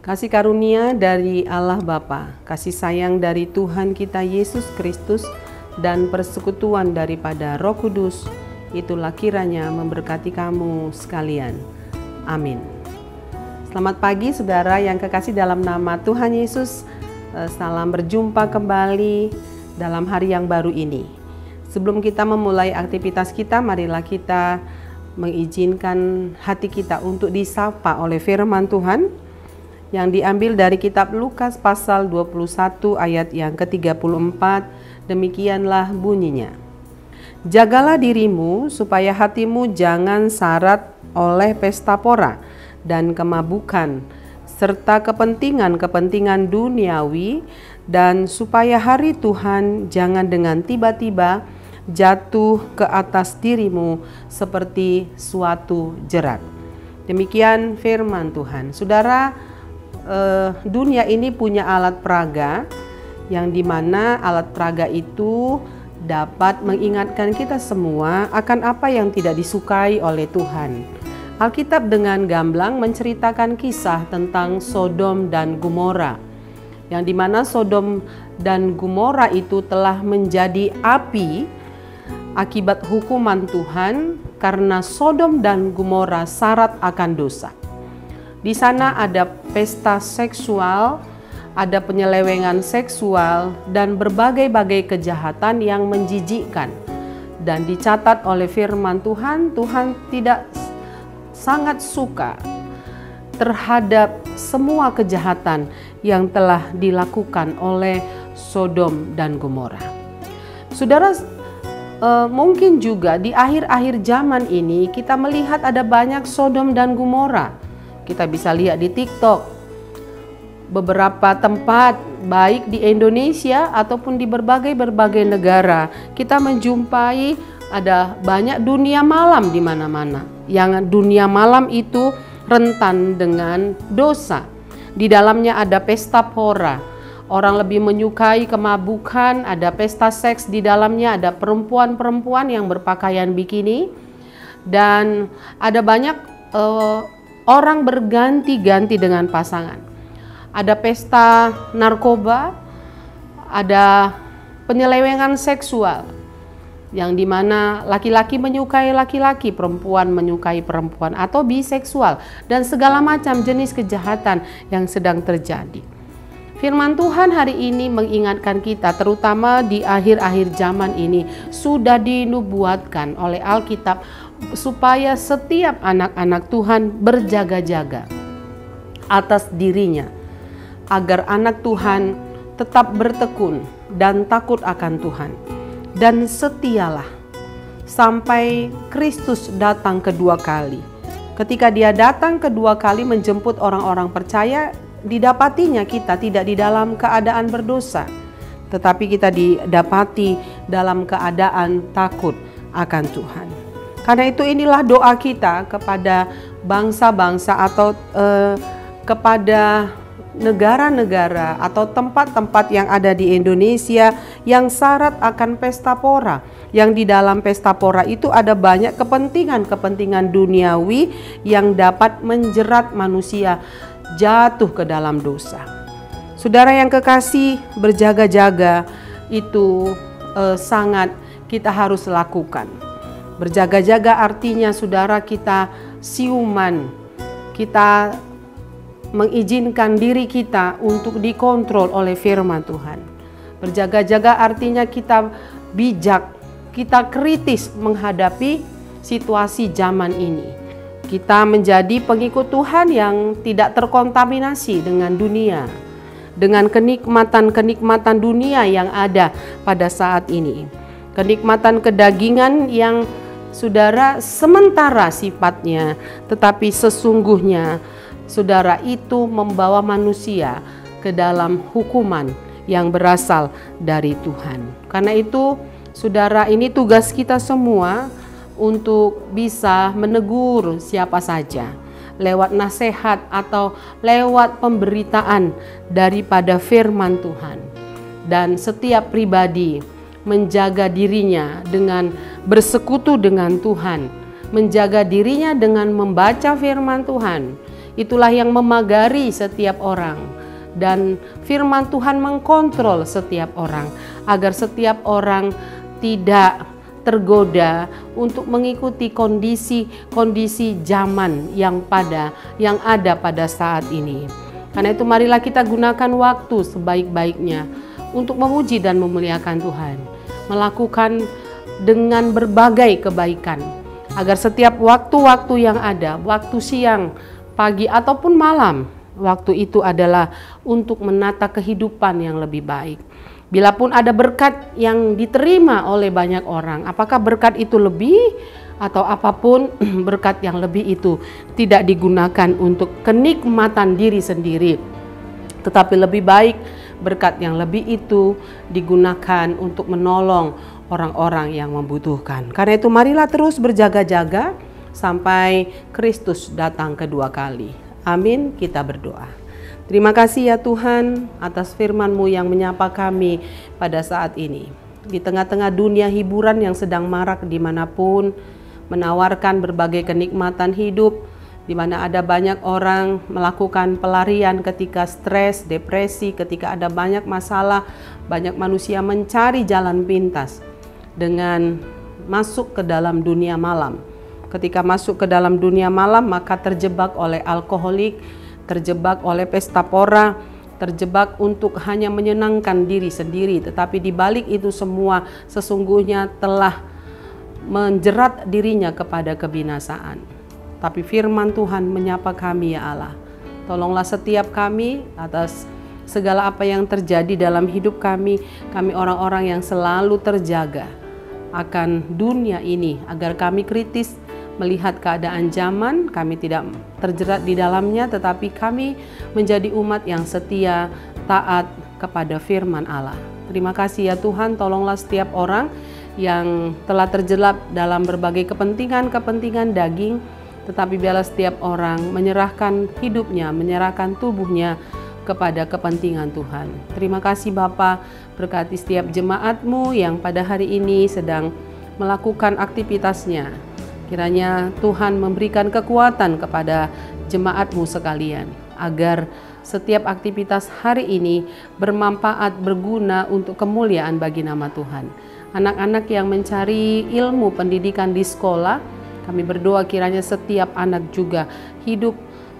Kasih karunia dari Allah Bapa, kasih sayang dari Tuhan kita Yesus Kristus, dan persekutuan daripada Roh Kudus, itulah kiranya memberkati kamu sekalian. Amin. Selamat pagi saudara yang kekasih dalam nama Tuhan Yesus. Salam berjumpa kembali dalam hari yang baru ini. Sebelum kita memulai aktivitas kita, marilah kita mengizinkan hati kita untuk disapa oleh firman Tuhan yang diambil dari kitab Lukas pasal 21 ayat yang ke-34. Demikianlah bunyinya. Jagalah dirimu supaya hatimu jangan syarat oleh pesta pora dan kemabukan serta kepentingan-kepentingan duniawi, dan supaya hari Tuhan jangan dengan tiba-tiba jatuh ke atas dirimu seperti suatu jerat. Demikian firman Tuhan. Saudara, dunia ini punya alat peraga, yang dimana alat peraga itu dapat mengingatkan kita semua akan apa yang tidak disukai oleh Tuhan. Alkitab dengan gamblang menceritakan kisah tentang Sodom dan Gomora, yang dimana Sodom dan Gomora itu telah menjadi api akibat hukuman Tuhan karena Sodom dan Gomora syarat akan dosa. Di sana ada pesta seksual, ada penyelewengan seksual, dan berbagai-bagai kejahatan yang menjijikkan. Dan dicatat oleh firman Tuhan, Tuhan tidak sangat suka terhadap semua kejahatan yang telah dilakukan oleh Sodom dan Gomora. Saudara, mungkin juga di akhir-akhir zaman ini kita melihat ada banyak Sodom dan Gomora. Kita bisa lihat di TikTok, beberapa tempat baik di Indonesia ataupun di berbagai negara, kita menjumpai ada banyak dunia malam di mana-mana. Yang dunia malam itu rentan dengan dosa. Di dalamnya ada pesta pora. Orang lebih menyukai kemabukan, ada pesta seks di dalamnya, ada perempuan-perempuan yang berpakaian bikini, dan ada banyak orang berganti-ganti dengan pasangan. Ada pesta narkoba, ada penyelewengan seksual, yang dimana laki-laki menyukai laki-laki, perempuan menyukai perempuan, atau biseksual, dan segala macam jenis kejahatan yang sedang terjadi. Firman Tuhan hari ini mengingatkan kita, terutama di akhir-akhir zaman ini, sudah dinubuatkan oleh Alkitab supaya setiap anak-anak Tuhan berjaga-jaga atas dirinya, agar anak Tuhan tetap bertekun dan takut akan Tuhan, dan setialah sampai Kristus datang kedua kali. Ketika Dia datang kedua kali menjemput orang-orang percaya, didapatinya kita tidak di dalam keadaan berdosa, tetapi kita didapati dalam keadaan takut akan Tuhan. Karena itu inilah doa kita kepada bangsa-bangsa atau kepada negara-negara atau tempat-tempat yang ada di Indonesia yang syarat akan pesta pora. Yang di dalam pesta pora itu ada banyak kepentingan duniawi yang dapat menjerat manusia jatuh ke dalam dosa. Saudara yang kekasih, berjaga-jaga itu sangat kita harus lakukan. Berjaga-jaga artinya saudara kita siuman, kita mengizinkan diri kita untuk dikontrol oleh firman Tuhan. Berjaga-jaga artinya kita bijak, kita kritis menghadapi situasi zaman ini. Kita menjadi pengikut Tuhan yang tidak terkontaminasi dengan dunia, dengan kenikmatan-kenikmatan dunia yang ada pada saat ini. Kenikmatan kedagingan yang saudara sementara sifatnya, tetapi sesungguhnya saudara itu membawa manusia ke dalam hukuman yang berasal dari Tuhan. Karena itu saudara, ini tugas kita semua untuk bisa menegur siapa saja lewat nasihat atau lewat pemberitaan daripada firman Tuhan. Dan setiap pribadi menjaga dirinya dengan bersekutu dengan Tuhan, menjaga dirinya dengan membaca firman Tuhan. Itulah yang memagari setiap orang, dan firman Tuhan mengkontrol setiap orang agar setiap orang tidak tergoda untuk mengikuti kondisi zaman yang ada pada saat ini. Karena itu marilah kita gunakan waktu sebaik-baiknya untuk memuji dan memuliakan Tuhan, melakukan dengan berbagai kebaikan, agar setiap waktu-waktu yang ada, waktu siang, pagi ataupun malam, waktu itu adalah untuk menata kehidupan yang lebih baik. Bila pun ada berkat yang diterima oleh banyak orang, apakah berkat itu lebih atau apapun berkat yang lebih itu tidak digunakan untuk kenikmatan diri sendiri, tetapi lebih baik berkat yang lebih itu digunakan untuk menolong orang-orang yang membutuhkan. Karena itu marilah terus berjaga-jaga sampai Kristus datang kedua kali. Amin, kita berdoa. Terima kasih ya Tuhan atas firman-Mu yang menyapa kami pada saat ini. Di tengah-tengah dunia hiburan yang sedang marak dimanapun, menawarkan berbagai kenikmatan hidup, di mana ada banyak orang melakukan pelarian ketika stres, depresi, ketika ada banyak masalah, banyak manusia mencari jalan pintas dengan masuk ke dalam dunia malam. Ketika masuk ke dalam dunia malam, maka terjebak oleh alkoholik, terjebak oleh pesta pora, terjebak untuk hanya menyenangkan diri sendiri, tetapi di balik itu semua sesungguhnya telah menjerat dirinya kepada kebinasaan. Tapi firman Tuhan menyapa kami ya Allah. Tolonglah setiap kami atas segala apa yang terjadi dalam hidup kami orang-orang yang selalu terjaga akan dunia ini, agar kami kritis melihat keadaan zaman, kami tidak terjerat di dalamnya, tetapi kami menjadi umat yang setia, taat kepada firman Allah. Terima kasih ya Tuhan, tolonglah setiap orang yang telah terjelap dalam berbagai kepentingan daging, tetapi biarlah setiap orang menyerahkan hidupnya, menyerahkan tubuhnya kepada kepentingan Tuhan. Terima kasih Bapa, berkati setiap jemaat-Mu yang pada hari ini sedang melakukan aktivitasnya. Kiranya Tuhan memberikan kekuatan kepada jemaat-Mu sekalian, agar setiap aktivitas hari ini bermanfaat, berguna untuk kemuliaan bagi nama Tuhan. Anak-anak yang mencari ilmu pendidikan di sekolah, kami berdoa kiranya setiap anak juga hidup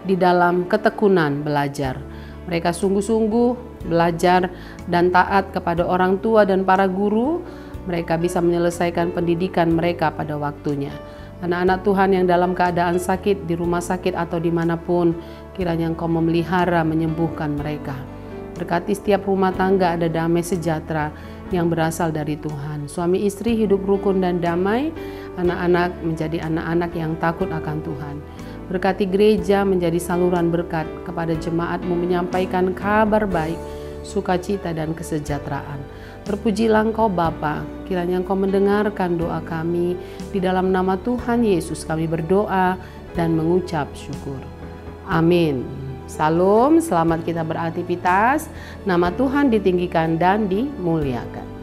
di dalam ketekunan belajar. Mereka sungguh-sungguh belajar dan taat kepada orang tua dan para guru, mereka bisa menyelesaikan pendidikan mereka pada waktunya. Anak-anak Tuhan yang dalam keadaan sakit, di rumah sakit atau dimanapun, kiranya Engkau memelihara, menyembuhkan mereka. Berkati setiap rumah tangga ada damai sejahtera yang berasal dari Tuhan. Suami istri hidup rukun dan damai, anak-anak menjadi anak-anak yang takut akan Tuhan. Berkati gereja menjadi saluran berkat kepada jemaat-Mu menyampaikan kabar baik, sukacita dan kesejahteraan. Terpujilah Engkau Bapa, kiranya Engkau mendengarkan doa kami. Di dalam nama Tuhan Yesus kami berdoa dan mengucap syukur. Amin. Salam, selamat kita beraktivitas. Nama Tuhan ditinggikan dan dimuliakan.